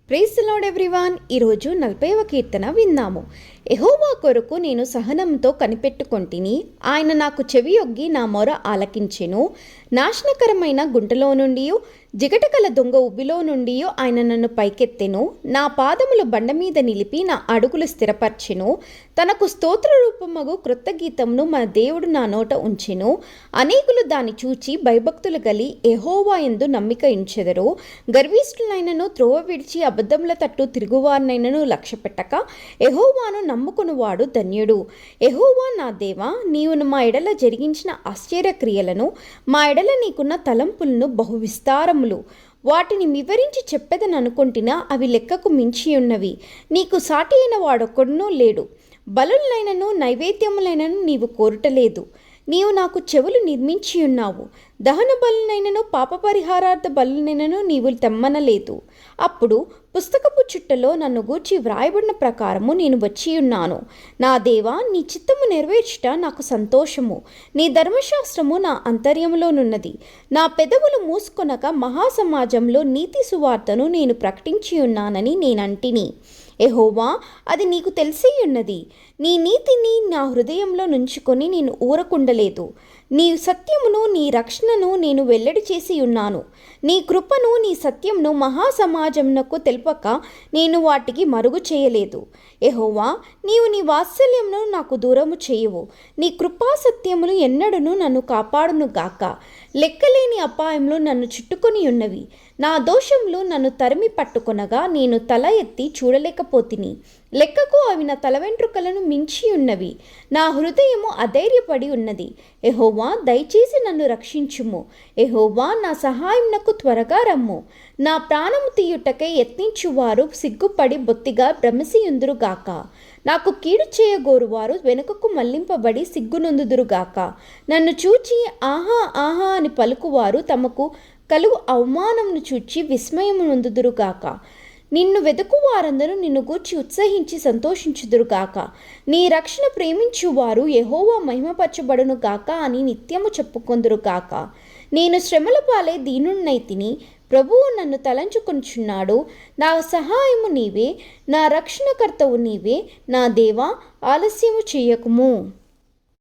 Praise the lord everyone. ఈరోజు 40వ కీర్తన విందాము. యెహోవా కొరకు నేను సహనంతో కనిపెట్టుకొంటిని, ఆయన నాకు చెవియొగ్గి నా మొర ఆలకించెను. నాశనకరమైన గుంటలో నుండి, జిగటగల దొంగ ఉబ్బిలో నుండి ఆయన నన్ను పైకెత్తెను. నా పాదములు బండ మీద నిలిపి నా అడుగులు స్థిరపర్చెను. తనకు స్తోత్ర రూపమగు క్రొత్త గీతమును మన దేవుడు నా నోట ఉంచెను. అనేకులు దాన్ని చూచి భయభక్తులు గలి యెహోవా యందు నమ్మిక ఉంచెదరు. గర్విష్ఠులైనను త్రోవ విడిచి అబద్ధముల తట్టు తిరుగువారినైనను లక్ష్యపెట్టక యెహోవాను నమ్ముకునివాడు ధన్యుడు. యెహోవా నా దేవా, నీవు మా ఎడల జరిగించిన ఆశ్చర్యక్రియలను, మా ఎడల నీకున్న తలంపులను బహు విస్తారములు. వాటిని వివరించి చెప్పేదని అనుకుంటున్నా, అవి లెక్కకు మించి ఉన్నవి. నీకు సాటి అయిన వాడొక్కడునూ లేడు. బలులైనను నైవేద్యములైనను నీవు కోరుటలేదు. నీవు నాకు చెవులు నిర్మించి ఉన్నావు. దహన బలునైనను పాపపరిహారార్థ బలునైనను నీవు తెమ్మనలేదు. అప్పుడు పుస్తకపు చుట్టలో నన్ను గూర్చి వ్రాయబడిన ప్రకారము నేను వచ్చి ఉన్నాను. నా దేవా, నీ చిత్తము నెరవేర్చుట నాకు సంతోషము. నీ ధర్మశాస్త్రము నా అంతర్యములోనున్నది. నా పెదవులు మూసుకొనక మహాసమాజంలో నీతి సువార్తను నేను ప్రకటించి ఉన్నానని నేనంటిని. యెహోవా, అది నీకు తెలిసి ఉన్నది. నీ నీతిని నా హృదయంలో నుంచుకొని నేను ఊరకుండలేదు. నీ సత్యమును నీ రక్షణను నేను వెల్లడి చేసి ఉన్నాను. నీ కృపను నీ సత్యమును మహాసమాజమునకు తెలుపక నేను వాటికి మరుగు చేయలేదు. యెహోవా, నీవు నీ వాత్సల్యమును నాకు దూరము చేయవు. నీ కృపా సత్యములు ఎన్నడను నన్ను కాపాడును గాక. లెక్కలేని అపాయములు నన్ను చుట్టుకొని ఉన్నవి. నా దోషములు నన్ను తరిమి పట్టుకొనగా నేను తల ఎత్తి చూడలేకపోతిని. లెక్కకు అవి నా తల వెంట్రుకలను మించి ఉన్నవి. నా హృదయము అధైర్యపడి ఉన్నది. యెహోవా, దయచేసి నన్ను రక్షించుము. యెహోవా, నా సహాయమునకు త్వరగా రమ్ము. నా ప్రాణము తీయుటకై యత్నించువారు సిగ్గుపడి బొత్తిగా భ్రమసియుందురుగాక. నాకు కీడు చేయగోరువారు వెనుకకు మళ్లింపబడి సిగ్గునొందుదురుగాక. నన్ను చూచి ఆహా ఆహా అని పలుకువారు తమకు కలుగు అవమానమును చూచి విస్మయము నొందుదురుగాక. నిన్ను వెతుకు వారందరూ నిన్ను గూర్చి ఉత్సహించి సంతోషించుదురుగాక. నీ రక్షణ ప్రేమించువారు యెహోవా మహిమపరచబడును గాక అని నిత్యము చెప్పుకొందురుగాక. నేను శ్రమల పాలై దీనున్నైతిని. ప్రభువు నన్ను తలంచుకొనుచున్నాడు. నా సహాయము నీవే, నా రక్షణకర్తవు నీవే. నా దేవా, ఆలస్యము చేయకుము.